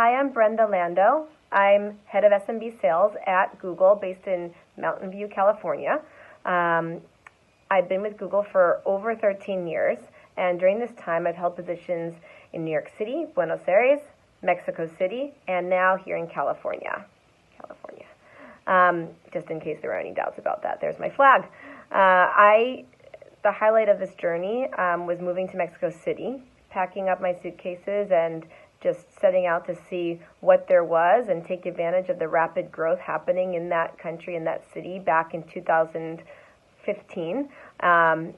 Hi, I'm Brenda Lando. I'm head of SMB sales at Google based in Mountain View, California. I've been with Google for over 13 years, and during this time I've held positions in New York City, Buenos Aires, Mexico City, and now here in California. Just in case there are any doubts about that, there's my flag. The highlight of this journey was moving to Mexico City, packing up my suitcases and just setting out to see what there was and take advantage of the rapid growth happening in that country, in that city back in 2015.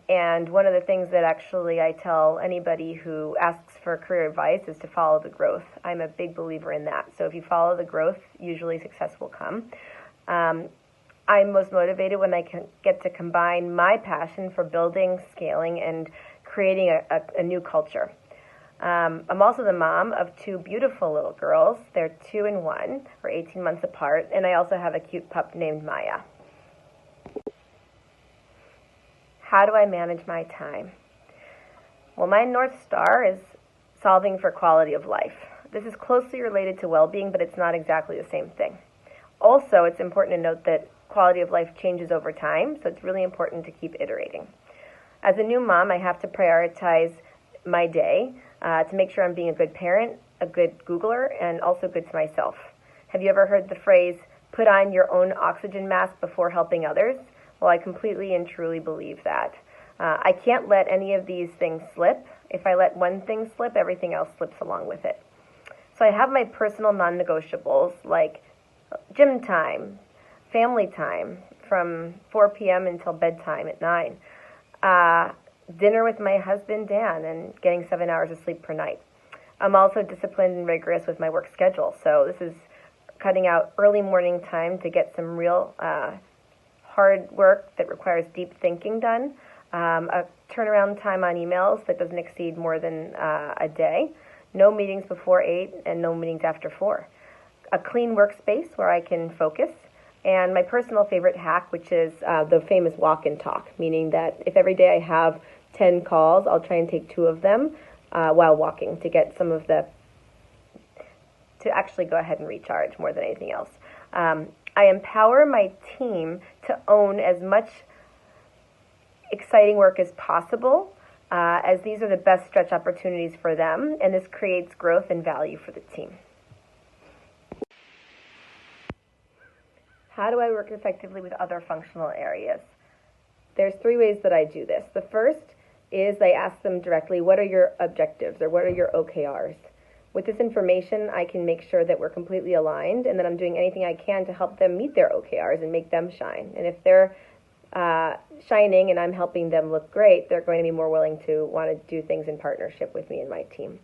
And one of the things that actually I tell anybody who asks for career advice is to follow the growth. I'm a big believer in that. So if you follow the growth, usually success will come. I'm most motivated when I can get to combine my passion for building, scaling, and creating a new culture. I'm also the mom of two beautiful little girls. They're 2 and 1. We're 18 months apart, and I also have a cute pup named Maya. How do I manage my time? Well, my North Star is solving for quality of life. This is closely related to well-being, but it's not exactly the same thing. Also, it's important to note that quality of life changes over time, so it's really important to keep iterating. As a new mom, I have to prioritize my day to make sure I'm being a good parent, a good Googler, and also good to myself. Have you ever heard the phrase, put on your own oxygen mask before helping others? Well, I completely and truly believe that. I can't let any of these things slip. If I let one thing slip, everything else slips along with it. So I have my personal non-negotiables like gym time, family time from 4 p.m. until bedtime at 9. Dinner with my husband, Dan, and getting 7 hours of sleep per night. I'm also disciplined and rigorous with my work schedule. So this is cutting out early morning time to get some real hard work that requires deep thinking done. A turnaround time on emails that doesn't exceed more than a day. No meetings before 8 and no meetings after 4. A clean workspace where I can focus. And my personal favorite hack, which is the famous walk and talk, meaning that if every day I have 10 calls, I'll try and take 2 of them while walking to get some of to actually go ahead and recharge more than anything else. I empower my team to own as much exciting work as possible, as these are the best stretch opportunities for them, and this creates growth and value for the team. How do I work effectively with other functional areas? There's 3 ways that I do this. The first is I ask them directly, what are your objectives or what are your OKRs? With this information, I can make sure that we're completely aligned and that I'm doing anything I can to help them meet their OKRs and make them shine. And if they're shining and I'm helping them look great, they're going to be more willing to want to do things in partnership with me and my team.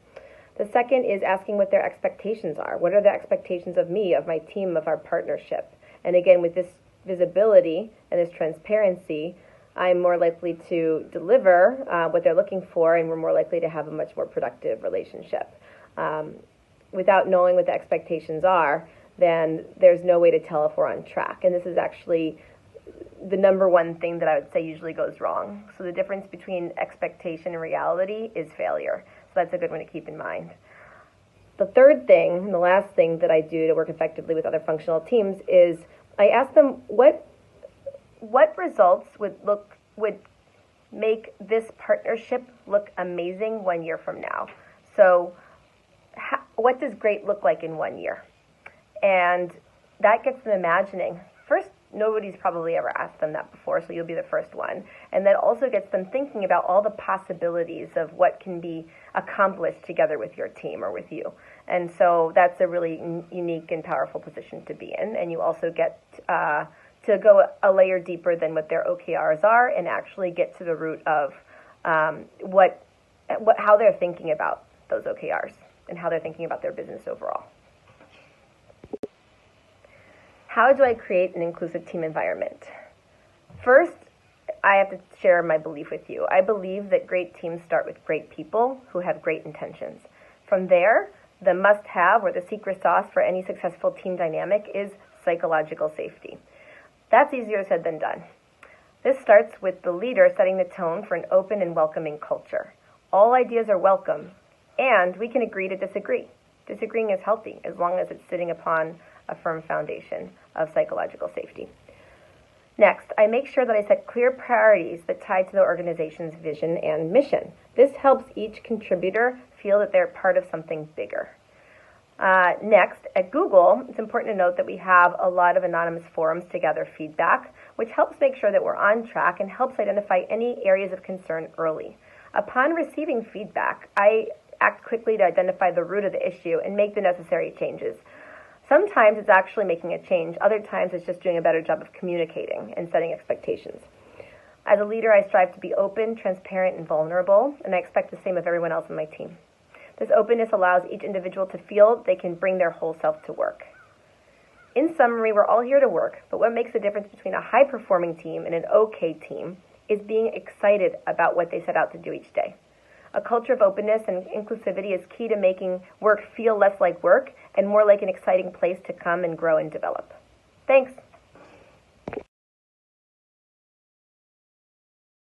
The second is asking what their expectations are. What are the expectations of me, of my team, of our partnership? And again, with this visibility and this transparency, I'm more likely to deliver what they're looking for, and we're more likely to have a much more productive relationship. Without knowing what the expectations are, then there's no way to tell if we're on track. And this is actually the number one thing that I would say usually goes wrong. So the difference between expectation and reality is failure. So that's a good one to keep in mind. The third thing, and the last thing that I do to work effectively with other functional teams is I ask them what results would make this partnership look amazing 1 year from now. So what does great look like in 1 year? And that gets them imagining. First, nobody's probably ever asked them that before, so you'll be the first one. And that also gets them thinking about all the possibilities of what can be accomplished together with your team or with you. And so that's a really unique and powerful position to be in. And you also get to go a layer deeper than what their OKRs are and actually get to the root of how they're thinking about those OKRs and how they're thinking about their business overall. How do I create an inclusive team environment? First, I have to share my belief with you. I believe that great teams start with great people who have great intentions. From there, the must-have or the secret sauce for any successful team dynamic is psychological safety. That's easier said than done. This starts with the leader setting the tone for an open and welcoming culture. All ideas are welcome, and we can agree to disagree. Disagreeing is healthy as long as it's sitting upon a firm foundation of psychological safety. Next, I make sure that I set clear priorities that tie to the organization's vision and mission. This helps each contributor feel that they're part of something bigger. Next, at Google, it's important to note that we have a lot of anonymous forums to gather feedback, which helps make sure that we're on track and helps identify any areas of concern early. Upon receiving feedback, I act quickly to identify the root of the issue and make the necessary changes. Sometimes it's actually making a change. Other times it's just doing a better job of communicating and setting expectations. As a leader, I strive to be open, transparent, and vulnerable, and I expect the same of everyone else on my team. This openness allows each individual to feel they can bring their whole self to work. In summary, we're all here to work, but what makes the difference between a high-performing team and an okay team is being excited about what they set out to do each day. A culture of openness and inclusivity is key to making work feel less like work and more like an exciting place to come and grow and develop. Thanks.